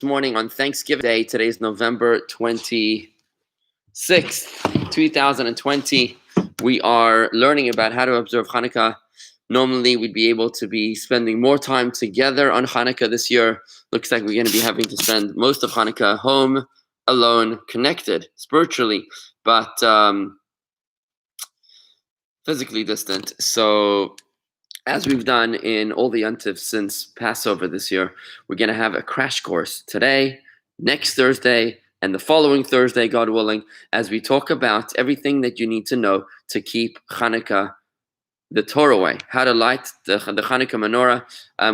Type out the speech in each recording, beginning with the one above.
Morning on Thanksgiving Day. Today is November 26th, 2020. We are learning about how to observe Hanukkah. Normally, we'd be able to be spending more time together on Hanukkah this year. Looks like we're going to be having to spend most of Hanukkah home, alone, connected, spiritually, but physically distant. So, as we've done in all the Yontifs since Passover this year, we're going to have a crash course today, next Thursday, and the following Thursday, God willing, as we talk about everything that you need to know to keep Hanukkah the Torah way, how to light the Hanukkah Menorah,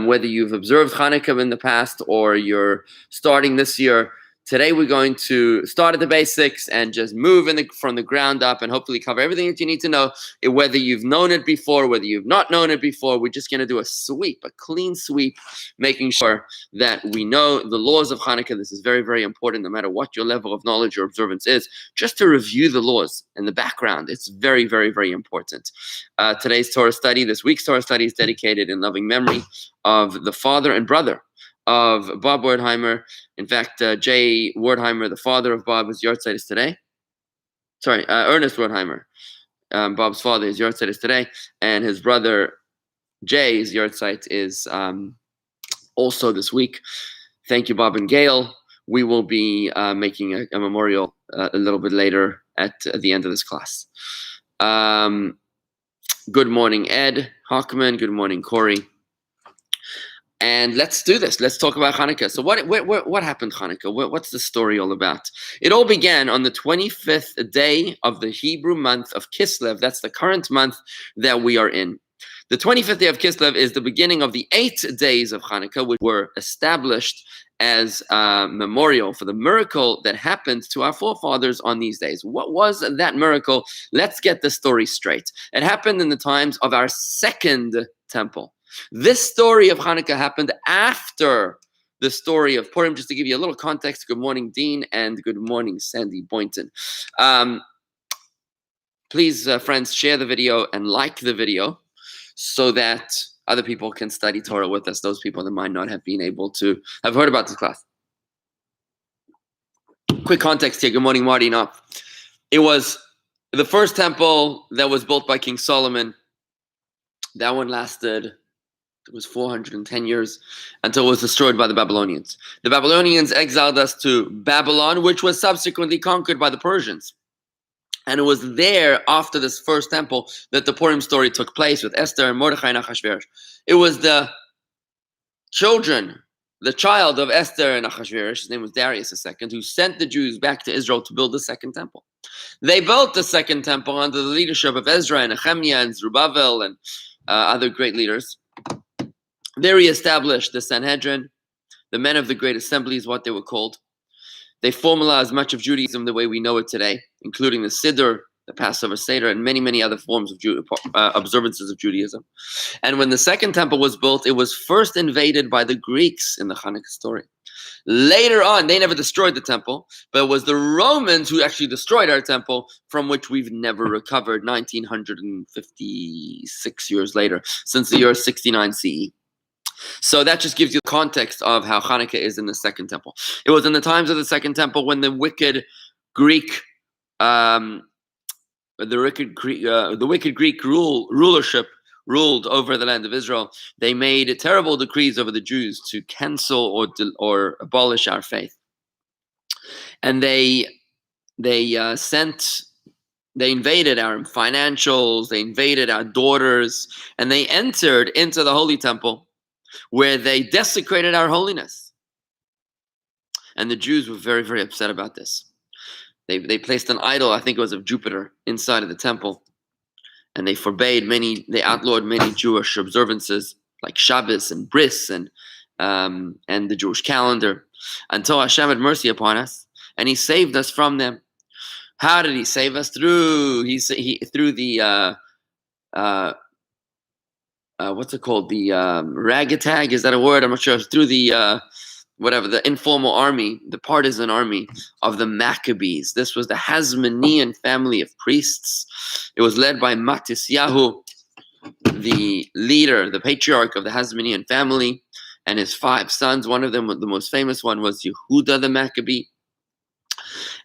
whether you've observed Hanukkah in the past or you're starting this year. Today we're going to start at the basics and just move from the ground up and hopefully cover everything that you need to know, whether you've known it before, whether you've not known it before. We're just going to do a clean sweep, making sure that we know the laws of Hanukkah. This is very, very important, no matter what your level of knowledge or observance is, just to review the laws and the background. It's very, very, very important. Today's Torah study, this week's Torah study, is dedicated in loving memory of the father and brother of Bob Wertheimer. In fact, Jay Wertheimer, the father of Bob, his yahrzeit is today. Ernest Wertheimer, Bob's father, his yahrzeit is today, and his brother Jay's yahrzeit is also this week. Thank you, Bob and Gail. We will be making a memorial a little bit later at the end of this class. Good morning, Ed Hockman. Good morning, Corey. And let's do this. Let's talk about Hanukkah. So what happened Hanukkah? What's the story all about? It all began on the 25th day of the Hebrew month of Kislev. That's the current month that we are in. The 25th day of Kislev is the beginning of the 8 days of Hanukkah, which were established as a memorial for the miracle that happened to our forefathers on these days. What was that miracle? Let's get the story straight. It happened in the times of our second temple. This story of Hanukkah happened after the story of Purim. Just to give you a little context, good morning, Dean, and good morning, Sandy Boynton. Please, friends, share the video and like the video so that other people can study Torah with us, those people that might not have been able to have heard about this class. Quick context here. Good morning, Marty. No, it was the first temple that was built by King Solomon. That one lasted... It was 410 years until it was destroyed by the Babylonians. The Babylonians exiled us to Babylon, which was subsequently conquered by the Persians. And it was there, after this first temple, that the Purim story took place with Esther and Mordechai and Achashverosh. It was the child of Esther and Achashverosh, his name was Darius II, who sent the Jews back to Israel to build the second temple. They built the second temple under the leadership of Ezra and Nehemiah and Zerubbabel and other great leaders. They reestablished the Sanhedrin, the men of the Great Assembly is what they were called. They formalized much of Judaism the way we know it today, including the Siddur, the Passover Seder, and many, many other forms of observances of Judaism. And when the second temple was built, it was first invaded by the Greeks in the Hanukkah story. Later on, they never destroyed the temple, but it was the Romans who actually destroyed our temple, from which we've never recovered 1956 years later, since the year 69 CE. So that just gives you the context of how Hanukkah is in the second temple. It was in the times of the second temple when the wicked Greek rulership ruled over the land of Israel. They made terrible decrees over the Jews to cancel or abolish our faith, and they invaded our financials, they invaded our daughters, and they entered into the holy temple, where they desecrated our holiness. And the Jews were very, very upset about this. They placed an idol, I think it was of Jupiter, inside of the temple. And they outlawed many Jewish observances, like Shabbos and Bris and the Jewish calendar, until Hashem had mercy upon us, and He saved us from them. How did He save us? Through the what's it called? The ragtag, is that a word? I'm not sure. Through the the informal army, the partisan army of the Maccabees. This was the Hasmonean family of priests. It was led by Matisyahu, the leader, the patriarch of the Hasmonean family. and his 5 sons. One of them, the most famous one, was Yehuda the Maccabee.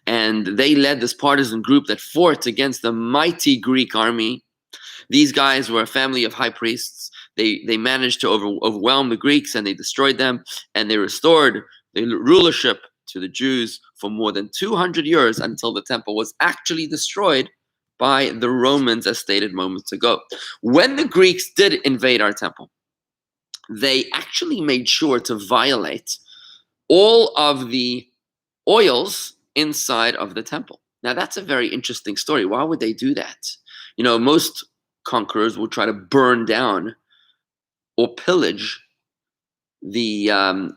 And they led this partisan group that fought against the mighty Greek army. These guys were a family of high priests. They managed to overwhelm the Greeks, and they destroyed them, and they restored the rulership to the Jews for more than 200 years until the temple was actually destroyed by the Romans, as stated moments ago. When the Greeks did invade our temple, they actually made sure to violate all of the oils inside of the temple. Now, that's a very interesting story. Why would they do that? You know, most conquerors will try to burn down or pillage the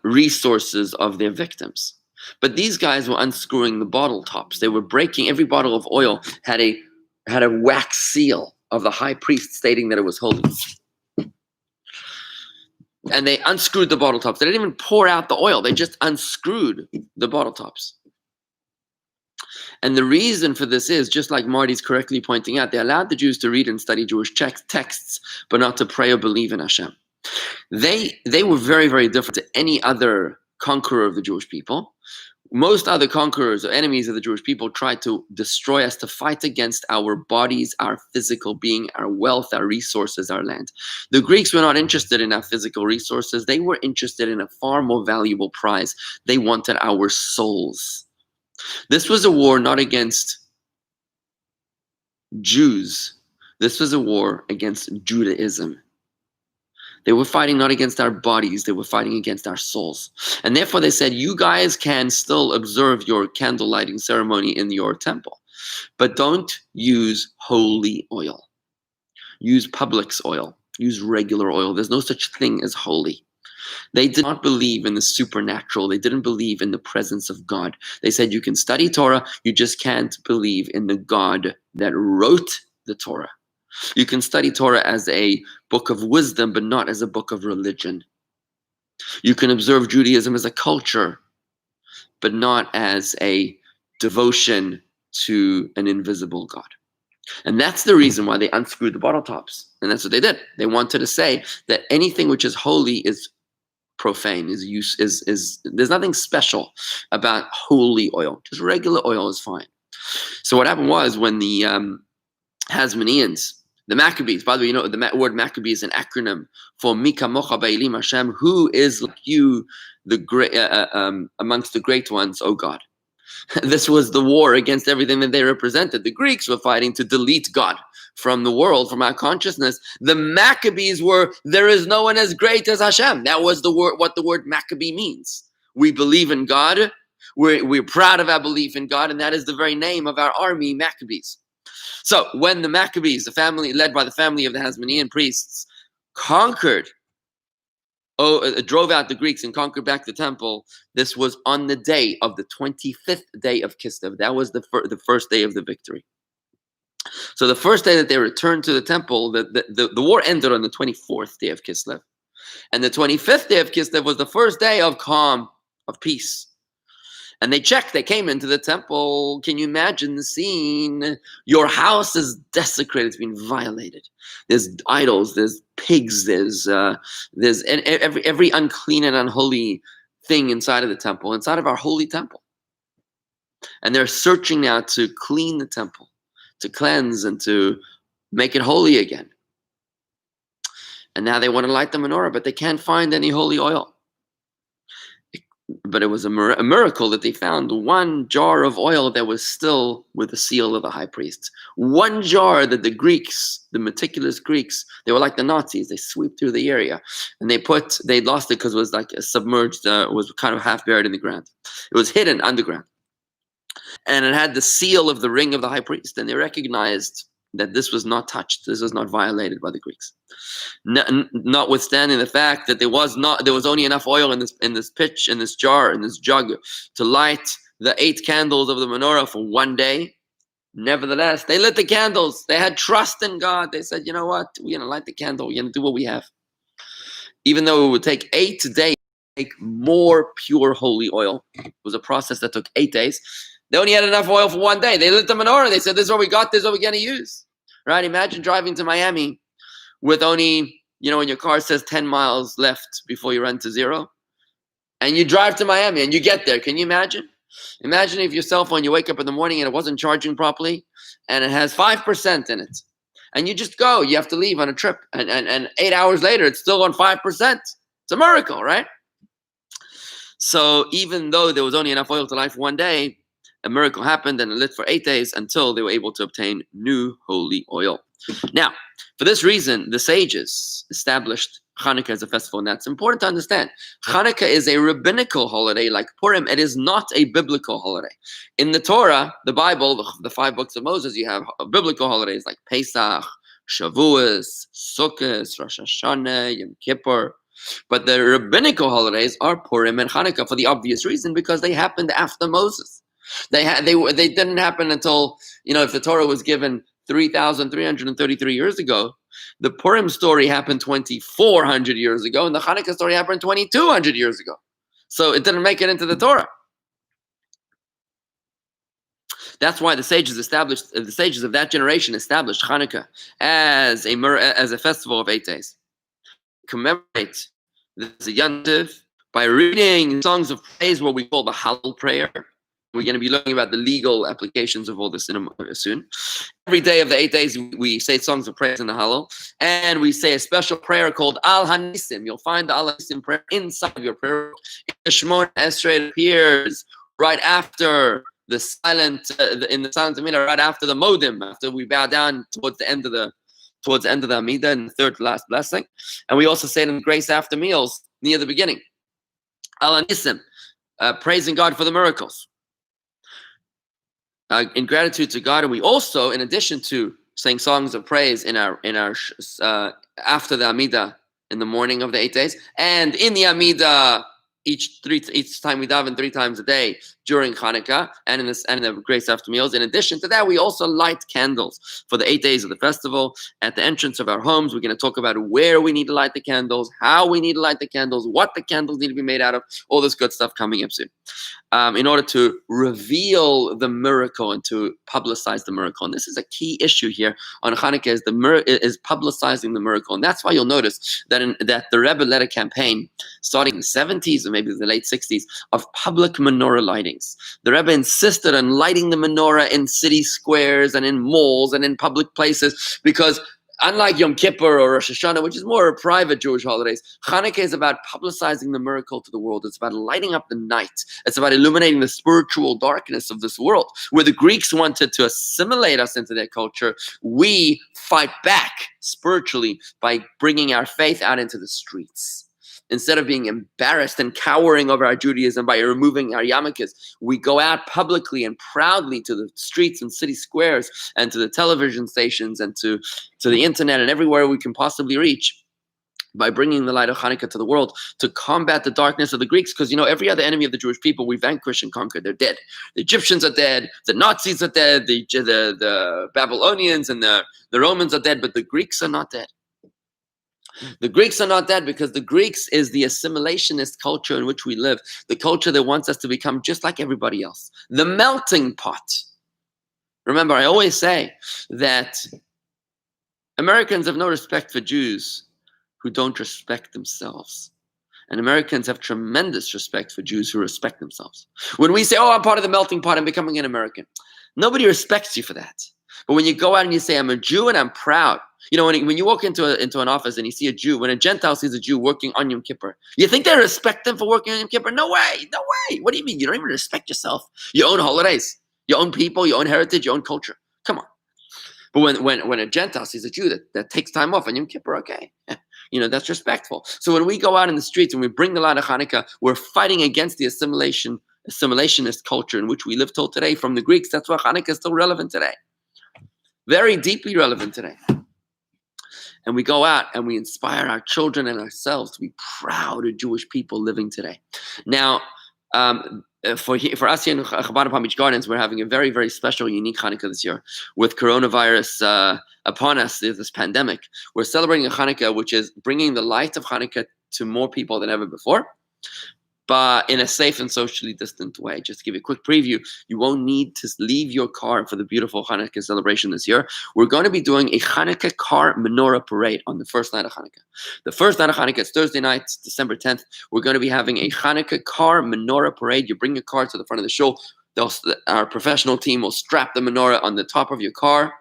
resources of their victims. But these guys were unscrewing the bottle tops. They were breaking, every bottle of oil had a wax seal of the high priest stating that it was holy. And they unscrewed the bottle tops. They didn't even pour out the oil. They just unscrewed the bottle tops. And the reason for this is, just like Marty's correctly pointing out, they allowed the Jews to read and study Jewish texts, but not to pray or believe in Hashem. They were very, very different to any other conqueror of the Jewish people. Most other conquerors or enemies of the Jewish people tried to destroy us, to fight against our bodies, our physical being, our wealth, our resources, our land. The Greeks were not interested in our physical resources. They were interested in a far more valuable prize. They wanted our souls. This was a war not against Jews. This was a war against Judaism. They were fighting not against our bodies, they were fighting against our souls. And therefore they said, you guys can still observe your candle lighting ceremony in your temple, but don't use holy oil. Use Publix oil. Use regular oil. There's no such thing as holy. They did not believe in the supernatural. They didn't believe in the presence of God. They said you can study Torah, you just can't believe in the God that wrote the Torah. You can study Torah as a book of wisdom, but not as a book of religion. You can observe Judaism as a culture, but not as a devotion to an invisible God. And that's the reason why they unscrewed the bottle tops. And that's what they did. They wanted to say that anything which is holy is profane, there's nothing special about holy oil. Just regular oil is fine. So what happened was, when the Hasmoneans, the Maccabees, by the way, you know, the word Maccabee is an acronym for Mi Kamocha Ba'elim Hashem, who is like you, the great amongst the great ones, O God. This was the war against everything that they represented. The Greeks were fighting to delete God from the world, from our consciousness. The Maccabees were, there is no one as great as Hashem. That was the word, what the word Maccabee means. We believe in God. We're proud of our belief in God, and that is the very name of our army, Maccabees. So when the Maccabees, the family led by the family of the Hasmonean priests, drove out the Greeks and conquered back the temple, this was on the day of the 25th day of Kislev. That was the first day of the victory. So the first day that they returned to the temple, the war ended on the 24th day of Kislev. And the 25th day of Kislev was the first day of calm, of peace. And they checked, they came into the temple. Can you imagine the scene? Your house is desecrated, it's been violated. There's idols, there's pigs, there's every unclean and unholy thing inside of the temple, inside of our holy temple. And they're searching now to clean the temple, to cleanse and to make it holy again. And now they want to light the menorah, but they can't find any holy oil. But it was a miracle that they found one jar of oil that was still with the seal of the high priest. One jar that the Greeks, the meticulous Greeks, they were like the Nazis. They sweep through the area, and they lost it because it was like a submerged, was kind of half buried in the ground. It was hidden underground, and it had the seal of the ring of the high priest. And they recognized that this was not touched. This was not violated by the Greeks. Notwithstanding the fact that there was only enough oil in this pitch, in this jar, in this jug, to light the 8 candles of the menorah for one day. Nevertheless, they lit the candles. They had trust in God. They said, you know what? We're going to light the candle. We're going to do what we have. Even though it would take 8 days to make more pure holy oil. It was a process that took 8 days. They only had enough oil for one day. They lit the menorah. They said, this is what we got. This is what we're going to use. Right? Imagine driving to Miami with only You know, when your car says 10 miles left before you run to zero, and you drive to Miami and you get there. Can you imagine? Imagine if your cell phone, you wake up in the morning and it wasn't charging properly and it has 5% in it. And you just go, you have to leave on a trip. And 8 hours later, it's still on 5%. It's a miracle, right? So even though there was only enough oil to light for one day, a miracle happened and it lit for 8 days until they were able to obtain new holy oil. Now, for this reason, the sages established Hanukkah as a festival, and that's important to understand. Hanukkah is a rabbinical holiday like Purim. It is not a biblical holiday. In the Torah, the Bible, the 5 books of Moses, you have biblical holidays like Pesach, Shavuos, Sukkot, Rosh Hashanah, Yom Kippur. But the rabbinical holidays are Purim and Hanukkah for the obvious reason because they happened after Moses. They didn't happen until, if the Torah was given 3,333 years ago, the Purim story happened 2,400 years ago, and the Hanukkah story happened 2,200 years ago. So it didn't make it into the Torah. That's why the sages of that generation established Hanukkah as a festival of 8 days. Commemorate this Yantiv by reading songs of praise, what we call the Hallel prayer. We're going to be learning about the legal applications of all this soon. Every day of the 8 days, we say songs of praise in the Hallel, and we say a special prayer called Al Hanisim. You'll find the Al Hanisim prayer inside of your prayer. In the Shemona Esrei, it appears right after the silent, in the silent Amidah, right after the Modim, after we bow down towards the end of the Amidah, and the third to last blessing. And we also say it in grace after meals near the beginning. Al Hanisim, praising God for the miracles. In gratitude to God, and we also, in addition to saying songs of praise in our after the Amidah in the morning of the 8 days, and in the Amidah each time we daven 3 times a day during Hanukkah and in the grace after meals. In addition to that, we also light candles for the 8 days of the festival at the entrance of our homes. We're going to talk about where we need to light the candles, how we need to light the candles, what the candles need to be made out of, all this good stuff coming up soon. In order to reveal the miracle and to publicize the miracle. And this is a key issue here on Hanukkah, is publicizing the miracle. And that's why you'll notice that the Rebbe led a campaign starting in the 70s or maybe the late 60s of public menorah lightings. The Rebbe insisted on lighting the menorah in city squares and in malls and in public places because unlike Yom Kippur or Rosh Hashanah, which is more private Jewish holidays, Hanukkah is about publicizing the miracle to the world. It's about lighting up the night. It's about illuminating the spiritual darkness of this world. Where the Greeks wanted to assimilate us into their culture, we fight back spiritually by bringing our faith out into the streets. Instead of being embarrassed and cowering over our Judaism by removing our yarmulkes, we go out publicly and proudly to the streets and city squares and to the television stations and to the internet and everywhere we can possibly reach by bringing the light of Hanukkah to the world to combat the darkness of the Greeks. Because, every other enemy of the Jewish people we vanquished and conquered. They're dead. The Egyptians are dead. The Nazis are dead. The Babylonians and the Romans are dead. But the Greeks are not dead. The Greeks are not dead because the Greeks is the assimilationist culture in which we live, the culture that wants us to become just like everybody else, the melting pot. Remember, I always say that Americans have no respect for Jews who don't respect themselves. And Americans have tremendous respect for Jews who respect themselves. When we say, I'm part of the melting pot, I'm becoming an American, nobody respects you for that. But when you go out and you say, I'm a Jew and I'm proud. When you walk into an office and you see a Jew, when a Gentile sees a Jew working on Yom Kippur, you think they respect them for working on Yom Kippur? No way, no way. What do you mean? You don't even respect yourself, your own holidays, your own people, your own heritage, your own culture. Come on. But when a Gentile sees a Jew that takes time off on Yom Kippur, okay, that's respectful. So when we go out in the streets and we bring the light of Hanukkah, we're fighting against the assimilationist culture in which we live till today from the Greeks. That's why Hanukkah is still relevant today. Very deeply relevant today. And we go out and we inspire our children and ourselves to be proud of Jewish people living today. Now, for us here in Chabad Palm Beach Gardens, we're having a very, very special, unique Hanukkah this year. With coronavirus upon us, this pandemic, we're celebrating a Hanukkah which is bringing the light of Hanukkah to more people than ever before. but in a safe and socially distant way. Just to give you a quick preview, you won't need to leave your car for the beautiful Hanukkah celebration this year. We're going to be doing a Hanukkah car menorah parade on the first night of Hanukkah. The first night of Hanukkah is Thursday night, December 10th. We're going to be having a Hanukkah car menorah parade. You bring your car to the front of the shul. Our professional team will strap the menorah on the top of your car,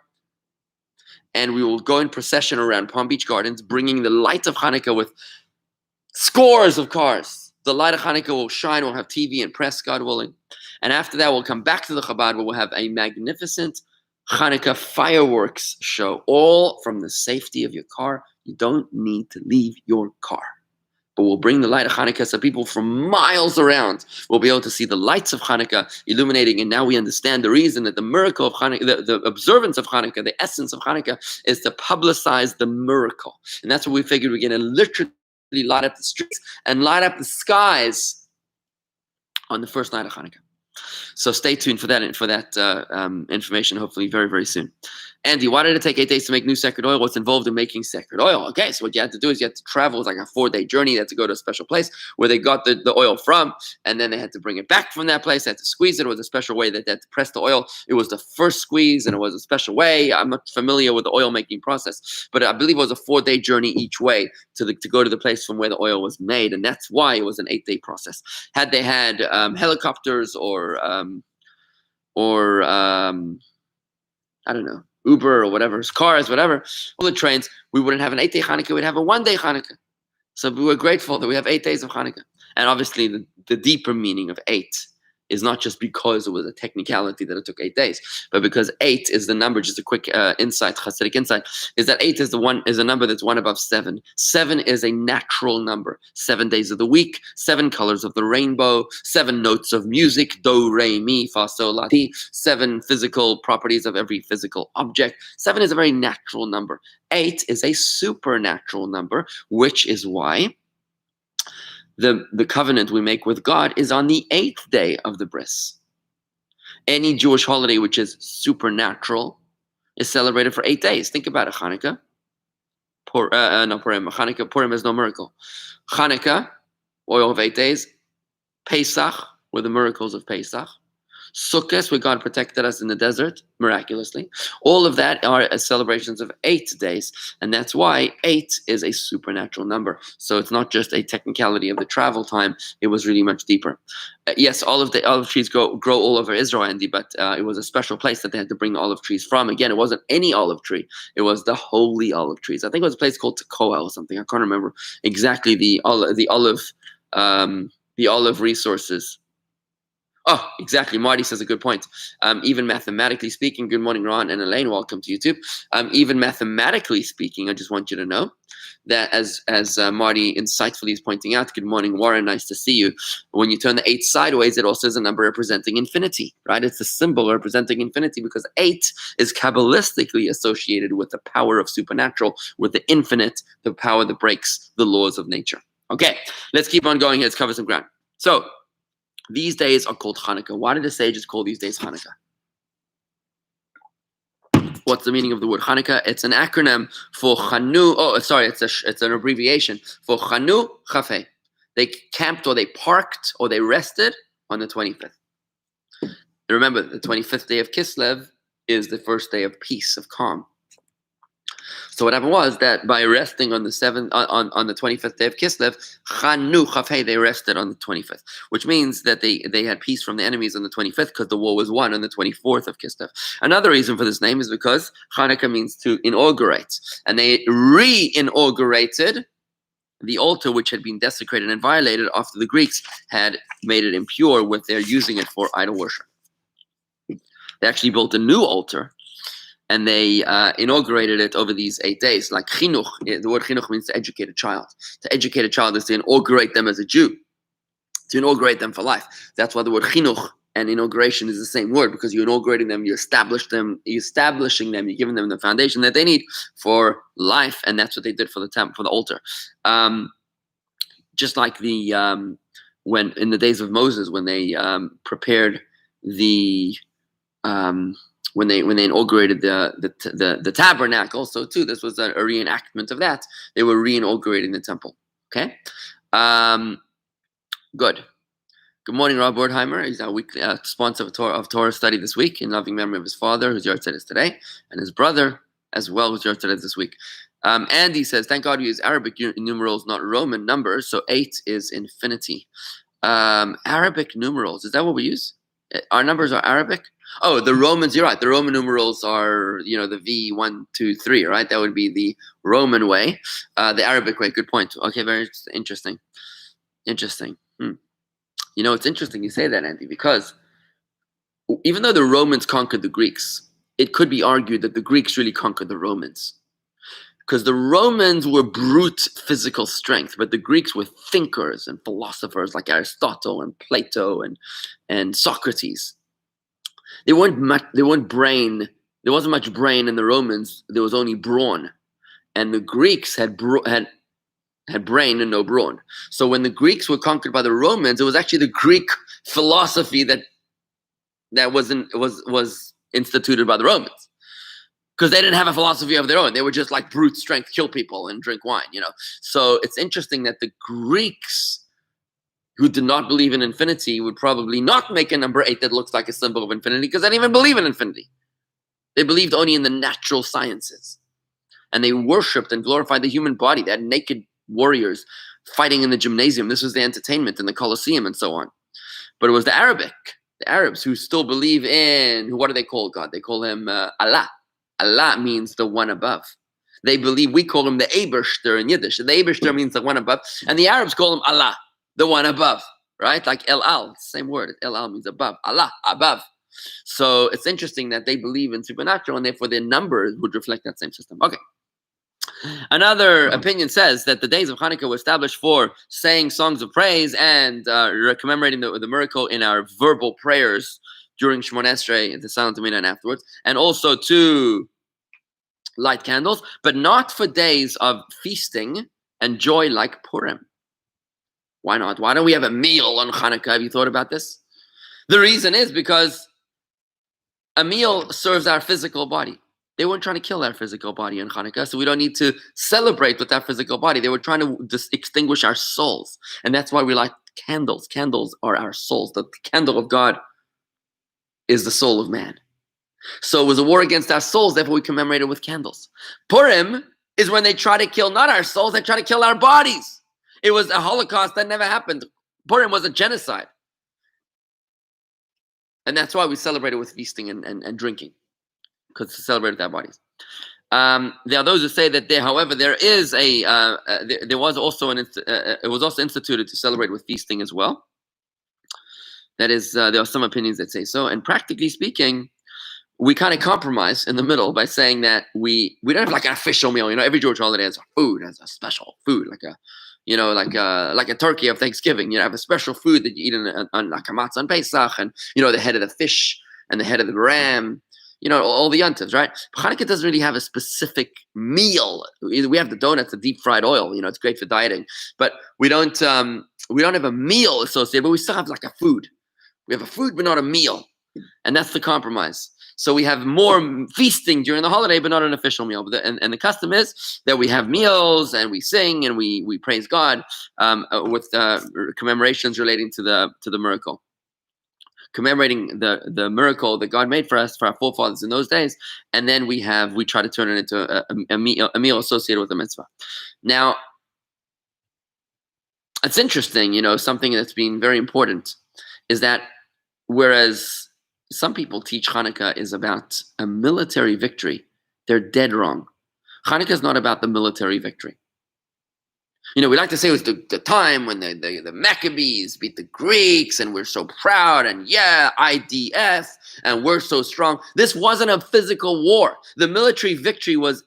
and we will go in procession around Palm Beach Gardens, bringing the light of Hanukkah with scores of cars. The light of Hanukkah will shine. We'll have TV and press, God willing. And after that, we'll come back to the Chabad, where we'll have a magnificent Hanukkah fireworks show, all from the safety of your car. You don't need to leave your car. But we'll bring the light of Hanukkah so people from miles around will be able to see the lights of Hanukkah illuminating. And now we understand the reason that the miracle of Hanukkah, the observance of Hanukkah, the essence of Hanukkah is to publicize the miracle. And that's what we figured we're going to literally light up the streets and light up the skies on the first night of Hanukkah. So stay tuned for that information, hopefully very, very soon. Andy, why did it take 8 days to make new sacred oil? What's involved in making sacred oil? Okay, so what you had to do is you had to travel. It was like a 4-day journey. You had to go to a special place where they got the oil from, and then they had to bring it back from that place. They had to squeeze it. It was a special way that they had to press the oil. It was the first squeeze, and it was a special way. I'm not familiar with the oil making process, but I believe it was a 4-day journey each way to go to the place from where the oil was made, and that's why it was an 8-day process. Had they had helicopters or I don't know, Uber or whatever, cars, whatever, all the trains, we wouldn't have an 8-day Hanukkah, we'd have a 1-day Hanukkah. So we were grateful that we have 8 days of Hanukkah. And obviously the deeper meaning of 8 is not just because it was a technicality that it took 8 days, but because 8 is the number. Just a quick insight, Hasidic insight, is that 8 is a number that's one above 7. 7 is a natural number. 7 days of the week, 7 colors of the rainbow, 7 notes of music, do, re, mi, fa, sol, la, ti, 7 physical properties of every physical object. 7 is a very natural number. 8 is a supernatural number, which is why the covenant we make with God is on the 8th day of the bris. Any Jewish holiday which is supernatural is celebrated for 8 days. Think about it. Hanukkah, Hanukkah, Purim is no miracle. Hanukkah, oil of 8 days. Pesach, were the miracles of Pesach. Sukkot, where God protected us in the desert, miraculously. All of that are celebrations of 8 days, and that's why 8 is a supernatural number. So it's not just a technicality of the travel time, it was really much deeper. Yes, olive trees grow all over Israel, Andy, but it was a special place that they had to bring the olive trees from. Again, it wasn't any olive tree, it was the holy olive trees. I think it was a place called Tekoa or something. I can't remember exactly the olive resources. Oh, exactly. Marty says a good point. Even mathematically speaking, good morning, Ron and Elaine. Welcome to YouTube. Even mathematically speaking, I just want you to know that as Marty insightfully is pointing out, good morning, Warren. Nice to see you. When you turn the 8 sideways, it also is a number representing infinity, right? It's a symbol representing infinity because 8 is Kabbalistically associated with the power of supernatural, with the infinite, the power that breaks the laws of nature. Okay, let's keep on going here. Let's cover some ground. So, these days are called Hanukkah. Why did the sages call these days Hanukkah? What's the meaning of the word Hanukkah? It's an acronym for Chanu. Oh, sorry, it's an abbreviation for Chanu Chafei. They camped or they parked or they rested on the 25th. Remember, the 25th day of Kislev is the first day of peace, of calm. So what happened was that by resting on the 25th day of Kislev, Chanu Chafei, they rested on the 25th, which means that they had peace from the enemies on the 25th because the war was won on the 24th of Kislev. Another reason for this name is because Hanukkah means to inaugurate, and they re-inaugurated the altar which had been desecrated and violated after the Greeks had made it impure with their using it for idol worship. They actually built a new altar, and they inaugurated it over these 8 days. Like chinuch, the word chinuch means to educate a child. To educate a child is to inaugurate them as a Jew, to inaugurate them for life. That's why the word chinuch and inauguration is the same word, because you're inaugurating them, you're establishing them, you're giving them the foundation that they need for life, and that's what they did for the temple, for the altar. Just like when in the days of Moses, when they prepared the when they inaugurated the tabernacle, so too this was a reenactment of that. They were re-inaugurating the temple. Okay, good. Good morning, Rob Wertheimer. He's our weekly sponsor of Torah study this week in loving memory of his father, whose yahrzeit is today, and his brother as well, whose yahrzeit is this week. Andy says, thank God we use Arabic numerals, not Roman numbers, so 8 is infinity. Arabic numerals, is that what we use? Our numbers are Arabic? Oh, the Romans, you're right. The Roman numerals are, the V, 1, 2, 3, right? That would be the Roman way. The Arabic way, good point. Okay, very interesting. Interesting. It's interesting you say that, Andy, because even though the Romans conquered the Greeks, it could be argued that the Greeks really conquered the Romans. Because the Romans were brute physical strength, but the Greeks were thinkers and philosophers like Aristotle and Plato and Socrates. There wasn't much brain in the Romans. There was only brawn, and the Greeks had brain and no brawn. So when the Greeks were conquered by the Romans, it was actually the Greek philosophy that was instituted by the Romans. Because they didn't have a philosophy of their own. They were just like brute strength, kill people and drink wine, So it's interesting that the Greeks, who did not believe in infinity, would probably not make a number 8 that looks like a symbol of infinity, because they didn't even believe in infinity. They believed only in the natural sciences. And they worshipped and glorified the human body. They had naked warriors fighting in the gymnasium. This was the entertainment in the Colosseum and so on. But it was the Arabs, who still believe in, what do they call God? They call him Allah. Allah means the one above. They believe, we call him the Ebershter in Yiddish. The Ebershter means the one above. And the Arabs call him Allah, the one above, right? Like El Al, same word. El Al means above. Allah, above. So it's interesting that they believe in supernatural, and therefore their numbers would reflect that same system. Okay. Another opinion says that the days of Hanukkah were established for saying songs of praise and commemorating the miracle in our verbal prayers during Shemona Esrei, the silent Amina, and afterwards, and also to light candles, but not for days of feasting and joy like Purim. Why not? Why don't we have a meal on Hanukkah? Have you thought about this? The reason is because a meal serves our physical body. They weren't trying to kill our physical body on Hanukkah, so we don't need to celebrate with our physical body. They were trying to just extinguish our souls, and that's why we light candles. Candles are our souls. The candle of God is the soul of man. So it was a war against our souls, therefore we commemorate it with candles. Purim is when they try to kill not our souls, they try to kill our bodies. It was a Holocaust that never happened. Purim was a genocide. And that's why we celebrate it with feasting and drinking, because to celebrate with our bodies. There are those who say that there is there was also it was also instituted to celebrate with feasting as well. That is, there are some opinions that say so. And practically speaking, we kind of compromise in the middle by saying that we don't have like an official meal. Every Jewish holiday has a food, has a special food, like a turkey of Thanksgiving. Have a special food that you eat on like a matzah on Pesach, and the head of the fish and the head of the ram. All the yontivs, right? Hanukkah doesn't really have a specific meal. We have the donuts, the deep fried oil. It's great for dieting, but we don't have a meal associated. But we still have like a food. We have a food, but not a meal. And that's the compromise. So we have more feasting during the holiday, but not an official meal. And the custom is that we have meals and we sing and we praise God with commemorations relating to the miracle. Commemorating the miracle that God made for us, for our forefathers in those days. And then we try to turn it into a meal associated with the mitzvah. Now, it's interesting, something that's been very important is that whereas some people teach Hanukkah is about a military victory, they're dead wrong. Hanukkah is not about the military victory. We like to say it was the time when the Maccabees beat the Greeks and we're so proud and IDF and we're so strong. This wasn't a physical war. The military victory was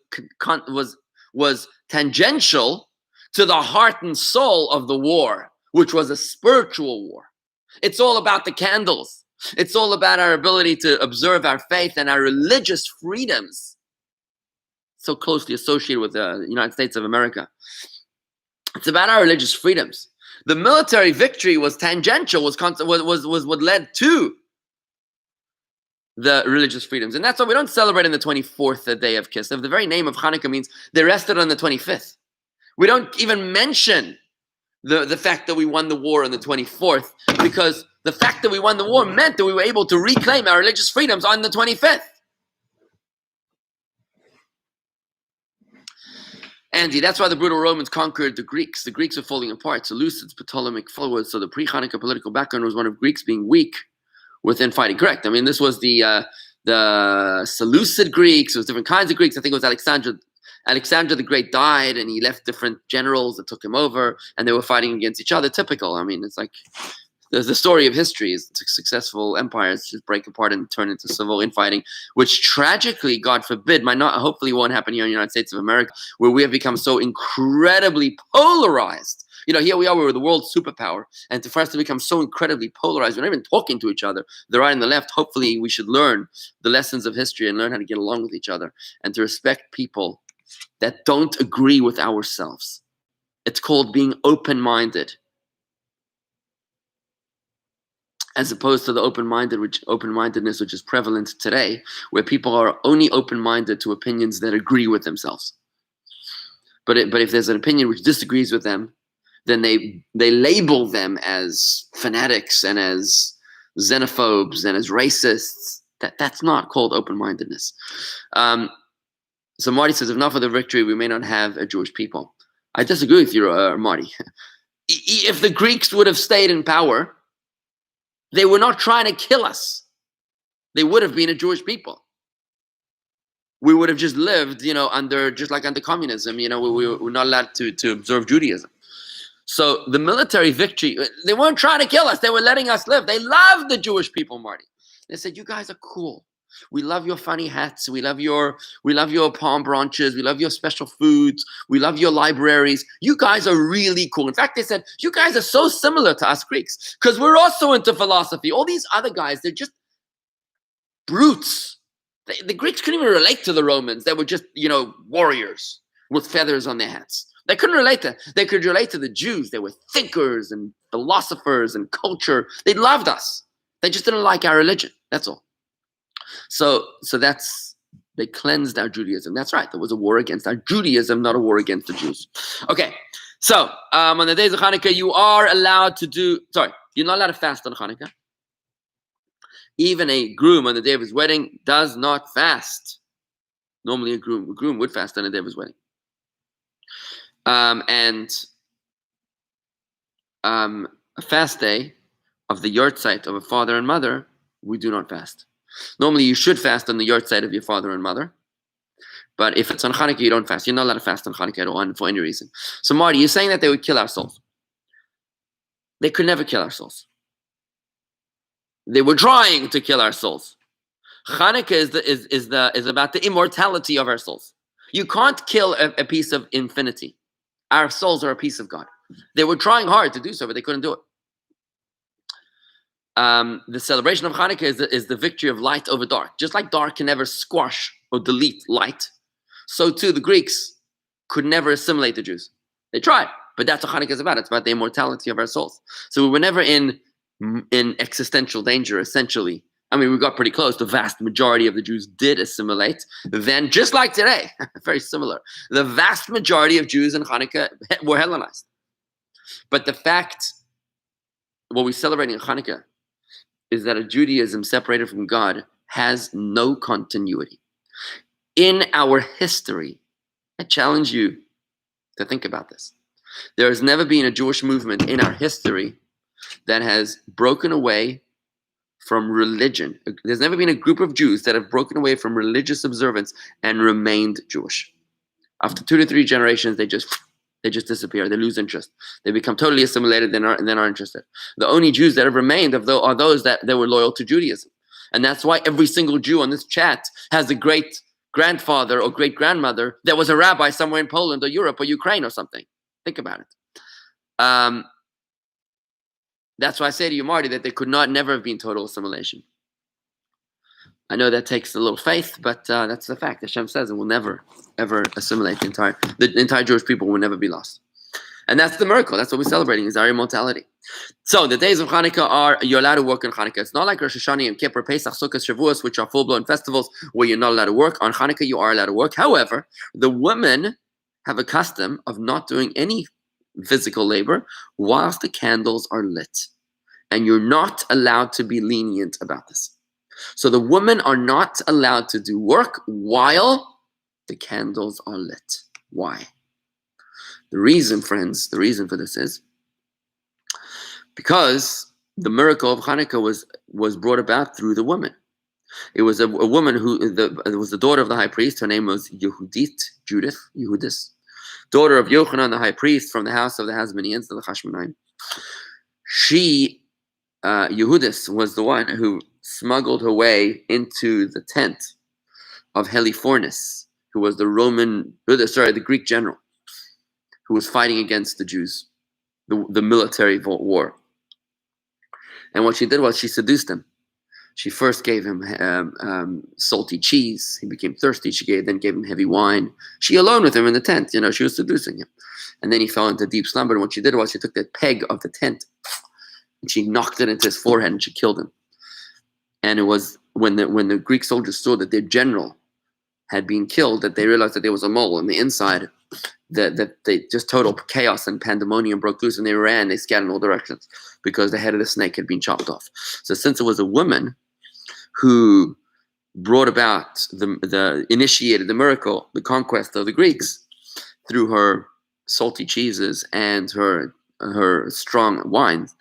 tangential to the heart and soul of the war, which was a spiritual war. It's all about the candles. It's all about our ability to observe our faith and our religious freedoms, so closely associated with the United States of America. It's about our religious freedoms. The military victory was tangential, was what led to the religious freedoms. And that's why we don't celebrate on the 24th, the day of Kislev. The very name of Hanukkah means they rested on the 25th. We don't even mention the fact that we won the war on the 24th, because the fact that we won the war meant that we were able to reclaim our religious freedoms on the 25th. Andy, that's why the brutal Romans conquered the Greeks. The Greeks were falling apart. Seleucids, Ptolemaic followers. So the pre-Hanukkah political background was one of Greeks being weak within fighting. Correct. I mean, this was the Seleucid Greeks. It was different kinds of Greeks. I think it was Alexander the Great died, and he left different generals that took him over, and they were fighting against each other. Typical. I mean, it's like the story of history is successful empires just break apart and turn into civil infighting, which tragically, God forbid, hopefully won't happen here in the United States of America, where we have become so incredibly polarized. Here we are, we're the world superpower, and for us to become so incredibly polarized, we're not even talking to each other, the right and the left. Hopefully we should learn the lessons of history and learn how to get along with each other and to respect people that don't agree with ourselves. It's called being open-minded, as opposed to the open-mindedness which is prevalent today, where people are only open-minded to opinions that agree with themselves. But if there's an opinion which disagrees with them, then they label them as fanatics and as xenophobes and as racists. That's not called open-mindedness. So Marty says, if not for the victory, we may not have a Jewish people. I disagree with you, Marty. If the Greeks would have stayed in power, they were not trying to kill us. They would have been a Jewish people. We would have just lived, under communism. We were not allowed to observe Judaism. So the military victory, they weren't trying to kill us. They were letting us live. They loved the Jewish people, Marty. They said, you guys are cool. We love your funny hats. We love your palm branches. We love your special foods. We love your libraries. You guys are really cool. In fact, they said, you guys are so similar to us Greeks because we're also into philosophy. All these other guys, they're just brutes. The Greeks couldn't even relate to the Romans. They were just, warriors with feathers on their hats. They couldn't relate to. They could relate to the Jews. They were thinkers and philosophers and culture. They loved us. They just didn't like our religion. That's all. So they cleansed our Judaism. That's right. There was a war against our Judaism, not a war against the Jews. Okay. So on the days of Hanukkah, you are allowed to you're not allowed to fast on Hanukkah. Even a groom on the day of his wedding does not fast. Normally a groom would fast on the day of his wedding. And a fast day of the yahrzeit of a father and mother, we do not fast. Normally, you should fast on the yahrzeit of your father and mother. But if it's on Hanukkah, you don't fast. You're not allowed to fast on Hanukkah at all for any reason. So, Marty, you're saying that they would kill our souls. They could never kill our souls. They were trying to kill our souls. Hanukkah is about the immortality of our souls. You can't kill a piece of infinity. Our souls are a piece of God. They were trying hard to do so, but they couldn't do it. The celebration of Hanukkah is the victory of light over dark. Just like dark can never squash or delete light, so too the Greeks could never assimilate the Jews. They tried, but that's what Hanukkah is about. It's about the immortality of our souls. So we were never in existential danger, essentially. I mean, we got pretty close. The vast majority of the Jews did assimilate. Then, just like today, very similar, the vast majority of Jews in Hanukkah were Hellenized. But the fact, what we're celebrating in Hanukkah, is that a Judaism separated from God has no continuity. In our history, I challenge you to think about this. There has never been a Jewish movement in our history that has broken away from religion. There's never been a group of Jews that have broken away from religious observance and remained Jewish. After 2 to 3 generations, they just disappear. They lose interest. They become totally assimilated and then are interested. The only Jews that have remained are those that were loyal to Judaism. And that's why every single Jew on this chat has a great grandfather or great grandmother that was a rabbi somewhere in Poland or Europe or Ukraine or something. Think about it. That's why I say to you, Marty, that there could never have been total assimilation. I know that takes a little faith, but that's the fact. Hashem says it will never, ever assimilate. The entire Jewish people will never be lost. And that's the miracle. That's what we're celebrating, is our immortality. So the days of Hanukkah you're allowed to work on Hanukkah. It's not like Rosh Hashanah, Yom Kippur, Pesach, Sukkot, Shavuos, which are full-blown festivals where you're not allowed to work. On Hanukkah, you are allowed to work. However, the women have a custom of not doing any physical labor, whilst the candles are lit. And you're not allowed to be lenient about this. So the women are not allowed to do work while the candles are lit. Why? The reason, friends, the reason for this is because the miracle of Hanukkah was brought about through the woman. It was a woman who was the daughter of the high priest. Her name was Yehudis, daughter of Yochanan the high priest from the house of the Hasmoneans, the Chashmonaim. She, Yehudis, was the one who smuggled her way into the tent of Helifornis, who was the Greek general who was fighting against the Jews, the military war. And what she did was she seduced him. She first gave him salty cheese. He became thirsty. She then gave him heavy wine. She alone with him in the tent. She was seducing him. And then he fell into deep slumber. And what she did was she took the peg of the tent and she knocked it into his forehead and she killed him. And it was when the Greek soldiers saw that their general had been killed that they realized that there was a mole on the inside, that they just total chaos and pandemonium broke loose, and they ran, they scattered in all directions because the head of the snake had been chopped off. So since it was a woman who brought about initiated the miracle, the conquest of the Greeks through her salty cheeses and her strong wines,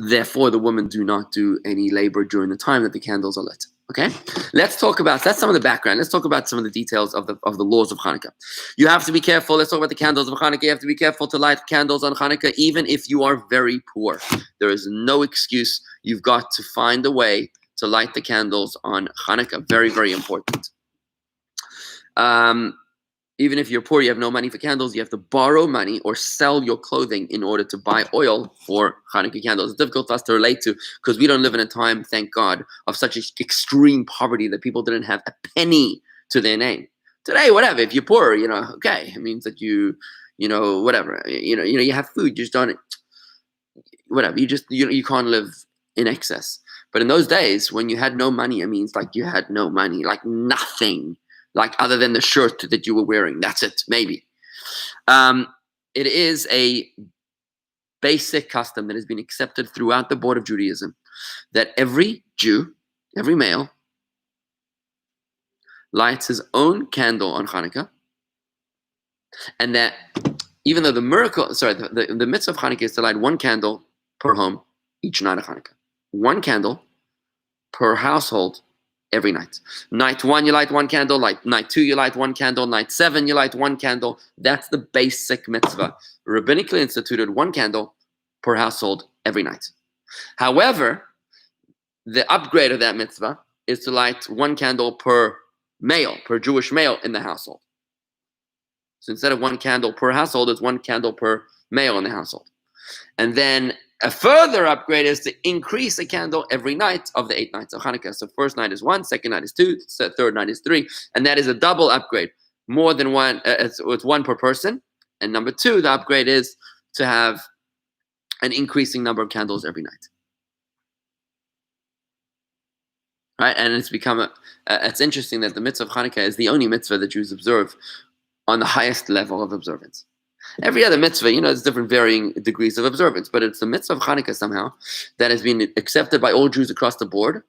therefore the women do not do any labor during the time that the candles are lit. Okay, let's talk about, that's some of the background. Let's talk about some of the details of the laws of Hanukkah. You have to be careful. Let's talk about the candles of Hanukkah. You have to be careful to light candles on Hanukkah, even if you are very poor. There is no excuse. You've got to find a way to light the candles on Hanukkah. Very, very important. Even if you're poor, you have no money for candles, you have to borrow money or sell your clothing in order to buy oil for Hanukkah candles. It's difficult for us to relate to because we don't live in a time, thank God, of such extreme poverty that people didn't have a penny to their name. Today, whatever, if you're poor, okay, it means that you whatever, you have food, you just don't, whatever, you can't live in excess. But in those days, when you had no money, it means like you had no money, like nothing. Like other than the shirt that you were wearing. That's it, maybe. It is a basic custom that has been accepted throughout the board of Judaism that every Jew, every male, lights his own candle on Hanukkah. And that even though the mitzvah of Hanukkah is to light one candle per home each night of Hanukkah. One candle per household every night. Night 1, you light one candle. Night 2, you light one candle. Night 7, you light one candle. That's the basic mitzvah. Rabbinically instituted one candle per household every night. However, the upgrade of that mitzvah is to light one candle per Jewish male in the household. So instead of one candle per household, it's one candle per male in the household. And then a further upgrade is to increase a candle every night of the 8 nights of Hanukkah. So first night is 1, second night is 2, third night is 3, and that is a double upgrade. More than one, it's 1 per person. And number 2, the upgrade is to have an increasing number of candles every night. Right, and it's become it's interesting that the mitzvah of Hanukkah is the only mitzvah that Jews observe on the highest level of observance. Every other mitzvah, there's different varying degrees of observance, but it's the mitzvah of Hanukkah somehow that has been accepted by all Jews across the board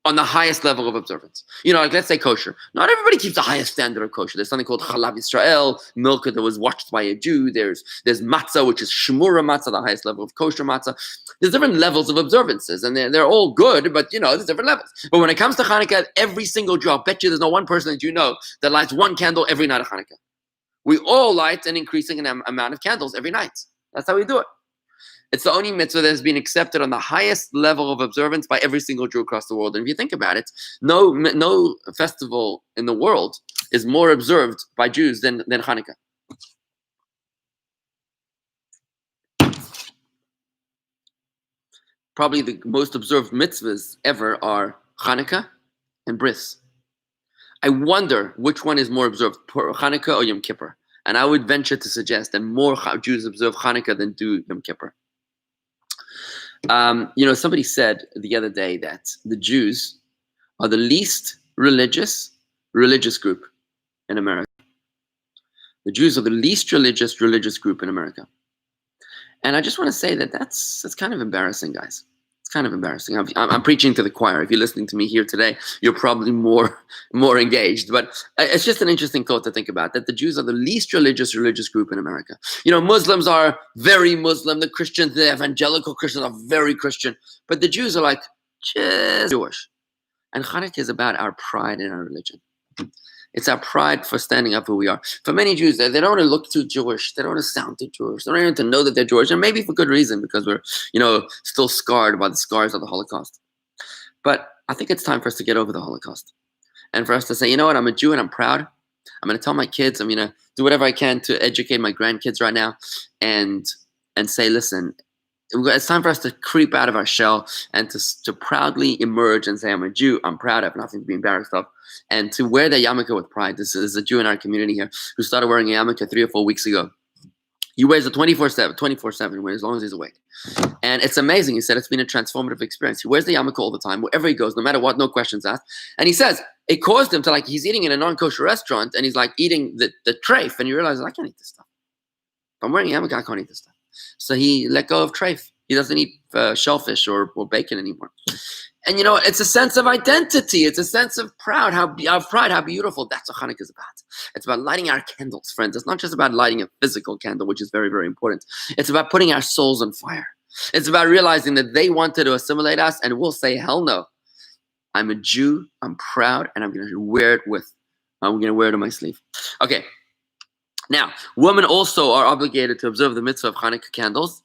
on the highest level of observance. Like let's say kosher. Not everybody keeps the highest standard of kosher. There's something called Chalav Yisrael, milk that was watched by a Jew. There's matzah, which is shmura matzah, the highest level of kosher matzah. There's different levels of observances, and they're all good, but there's different levels. But when it comes to Hanukkah, every single Jew, I'll bet you there's no one person that you know that lights one candle every night of Hanukkah. We all light an increasing amount of candles every night. That's how we do it. It's the only mitzvah that has been accepted on the highest level of observance by every single Jew across the world. And if you think about it, no festival in the world is more observed by Jews than Hanukkah. Probably the most observed mitzvahs ever are Hanukkah and Bris. I wonder which one is more observed, Hanukkah or Yom Kippur. And I would venture to suggest that more Jews observe Hanukkah than do Yom Kippur. Somebody said the other day that the Jews are the least religious group in America. The Jews are the least religious group in America. And I just want to say that that's kind of embarrassing, guys. It's kind of embarrassing. I'm preaching to the choir. If you're listening to me here today, you're probably more engaged. But it's just an interesting thought to think about, that the Jews are the least religious group in America. Muslims are very Muslim. The Christians, the evangelical Christians are very Christian. But the Jews are like just Jewish. And Hanukkah is about our pride in our religion. It's our pride for standing up for who we are. For many Jews, they don't want to look too Jewish. They don't want to sound too Jewish. They don't even want to know that they're Jewish, and maybe for good reason, because we're, still scarred by the scars of the Holocaust. But I think it's time for us to get over the Holocaust, and for us to say, you know what, I'm a Jew and I'm proud. I'm going to tell my kids. I'm going to do whatever I can to educate my grandkids right now, and say, listen, it's time for us to creep out of our shell and to proudly emerge and say, I'm a Jew. I'm proud. I have nothing to be embarrassed of. And to wear the yarmulke with pride. This is a Jew in our community here who started wearing a yarmulke 3 or 4 weeks ago. He wears it 24/7, as long as he's awake. And it's amazing. He said it's been a transformative experience. He wears the yarmulke all the time, wherever he goes, no matter what, no questions asked. And he says it caused him to, he's eating in a non-kosher restaurant, and he's eating the treif, and he realizes, I can't eat this stuff. If I'm wearing a yarmulke, I can't eat this stuff. So he let go of treif. He doesn't eat shellfish or bacon anymore. And it's a sense of identity. It's a sense of pride. How beautiful. That's what Hanukkah is about. It's about lighting our candles, friends. It's not just about lighting a physical candle, which is very, very important. It's about putting our souls on fire. It's about realizing that they wanted to assimilate us, and we'll say, hell no. I'm a Jew. I'm proud, and I'm going to wear it on my sleeve. Okay. Now, women also are obligated to observe the mitzvah of Hanukkah candles,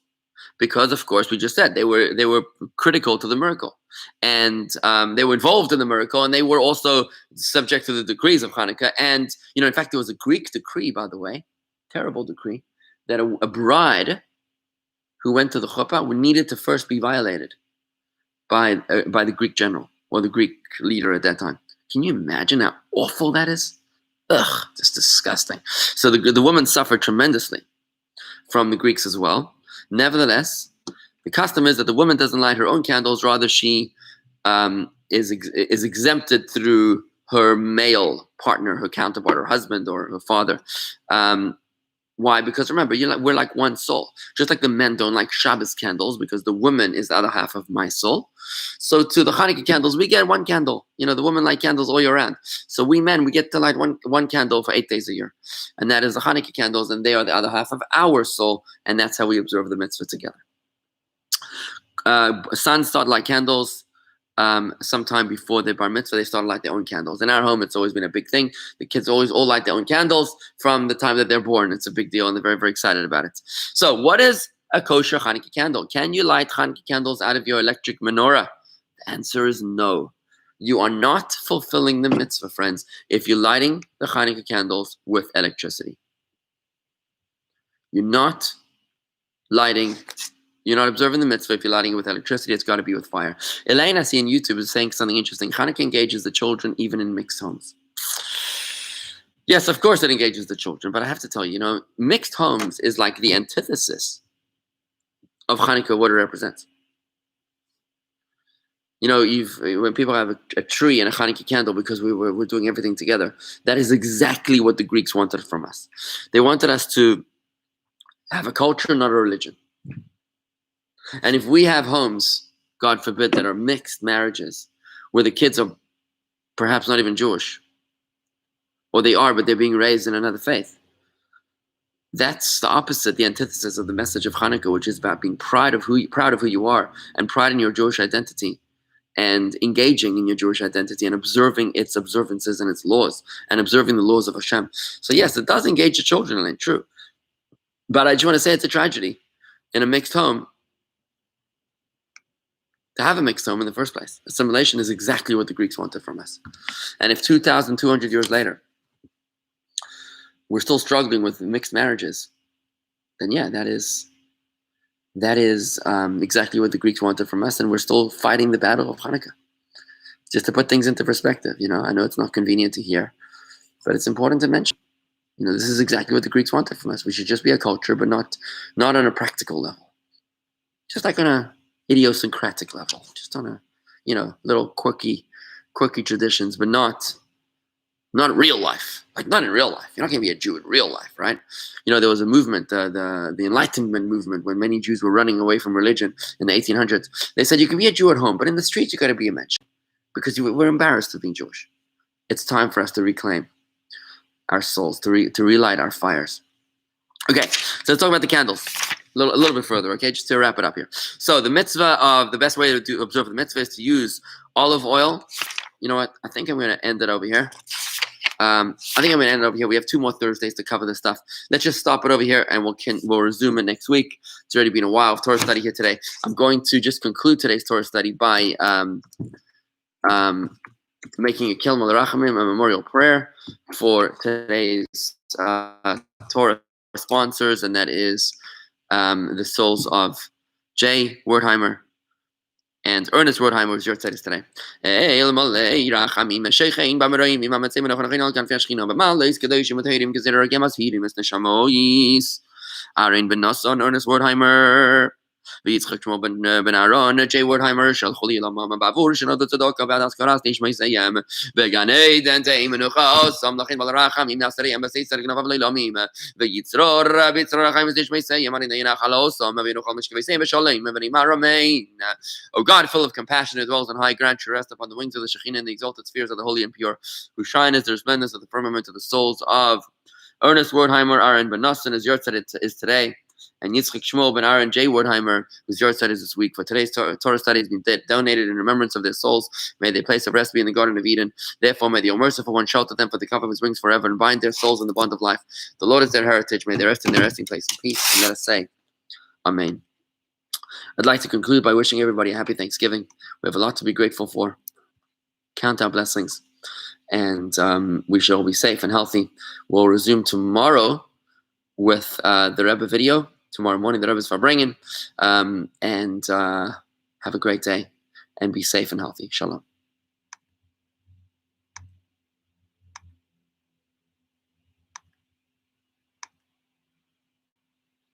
because, of course, we just said they were critical to the miracle, and they were involved in the miracle, and they were also subject to the decrees of Hanukkah. And in fact, there was a Greek decree, by the way, terrible decree, that a bride who went to the chuppah needed to first be violated by the Greek general or the Greek leader at that time. Can you imagine how awful that is? Ugh, just disgusting. So the woman suffered tremendously from the Greeks as well. Nevertheless, the custom is that the woman doesn't light her own candles. Rather, she is exempted through her male partner, her counterpart, her husband, or her father. Why? Because remember, we're like one soul. Just like the men don't like Shabbos candles, because the woman is the other half of my soul. So to the Hanukkah candles, we get one candle. The women light candles all year round. So we men, we get to light one candle for 8 days a year. And that is the Hanukkah candles, and they are the other half of our soul. And that's how we observe the mitzvah together. Sons start light candles sometime before their bar mitzvah. They start to light their own candles. In our home, it's always been a big thing. The kids always all light their own candles from the time that they're born. It's a big deal, and they're very, very excited about it. So what is a kosher Hanukkah candle? Can you light Hanukkah candles out of your electric menorah? The answer is no. You are not fulfilling the mitzvah, friends, if you're lighting the Hanukkah candles with electricity. You're not observing the mitzvah if you're lighting it with electricity. It's got to be with fire. Elaine, I see on YouTube, is saying something interesting. Hanukkah engages the children even in mixed homes. Yes, of course it engages the children, but I have to tell you, mixed homes is like the antithesis of Hanukkah, what it represents. When people have a tree and a Hanukkah candle because we're doing everything together, that is exactly what the Greeks wanted from us. They wanted us to have a culture, not a religion. And if we have homes, God forbid, that are mixed marriages, where the kids are perhaps not even Jewish, or they are, but they're being raised in another faith, that's the opposite, the antithesis of the message of Hanukkah, which is about being proud of who you are, and pride in your Jewish identity, and engaging in your Jewish identity, and observing its observances and its laws, and observing the laws of Hashem. So yes, it does engage the children, and it's true. But I just want to say it's a tragedy in a mixed home to have a mixed home in the first place. Assimilation is exactly what the Greeks wanted from us. And if 2,200 years later, we're still struggling with mixed marriages, then yeah, that is exactly what the Greeks wanted from us, and we're still fighting the battle of Hanukkah. Just to put things into perspective, I know it's not convenient to hear, but it's important to mention. This is exactly what the Greeks wanted from us. We should just be a culture, but not on a practical level. Just like on a idiosyncratic level, just on a little quirky traditions, but not not real life. Like, not in real life. You're not going to be a Jew in real life, right? There was a movement, the Enlightenment movement, when many Jews were running away from religion in the 1800s. They said you can be a Jew at home, but in the streets you got to be a mensch because we're embarrassed of being Jewish. It's time for us to reclaim our souls, to relight our fires. Okay, so let's talk about the candles a little bit further, okay, just to wrap it up here. So the best way to observe the mitzvah is to use olive oil. You know what? I think I'm going to end it over here. We have 2 more Thursdays to cover this stuff. Let's just stop it over here, and we'll resume it next week. It's already been a while of Torah study here today. I'm going to just conclude today's Torah study by making a Kilma L'Rachamim, a memorial prayer for today's Torah sponsors, and that is the souls of Jay Wertheimer and Ernest Wertheimer, who's your tzedis today. Aaron ben Nasson, Ernest Wertheimer, ויצחק שמו בן אהרון, ג'יי וורדהיימר, שלחו לי למאמה בעבור, שנודו צדוקה ועד אזכרת נשמי סיים, וגן עדן תהי מנוחה, שם לכן ולרחמים, נעשריהם בסייסר גנביו לילומים, ויצרור בצרור החיים נשמי סיים, אני נחל עושם, ונוכל משכבי סיים ושולם, ונאמר אמן. O God, full of compassion, who dwells on high, grant your rest upon the wings of the Shekhinah and the exalted spheres of the holy and pure, who shine as the resplendence of the firmament of the souls of Ernest Wertheimer, Aaron ben Nasson, as your tzedit is today, and Yitzchak Shmuel ben Aaron J. Wertheimer, whose your tzedit is this week. For today's Torah study has been donated in remembrance of their souls. May their place of rest be in the Garden of Eden. Therefore, may the All-Merciful One shelter them for the cover of His wings forever and bind their souls in the bond of life. The Lord is their heritage. May they rest in their resting place in peace. And let us say, Amen. I'd like to conclude by wishing everybody a happy Thanksgiving. We have a lot to be grateful for. Count our blessings. And we shall all be safe and healthy. We'll resume tomorrow with the Rebbe video. Tomorrow morning, the Rebbe is Farbrengen. And have a great day. And be safe and healthy. Shalom.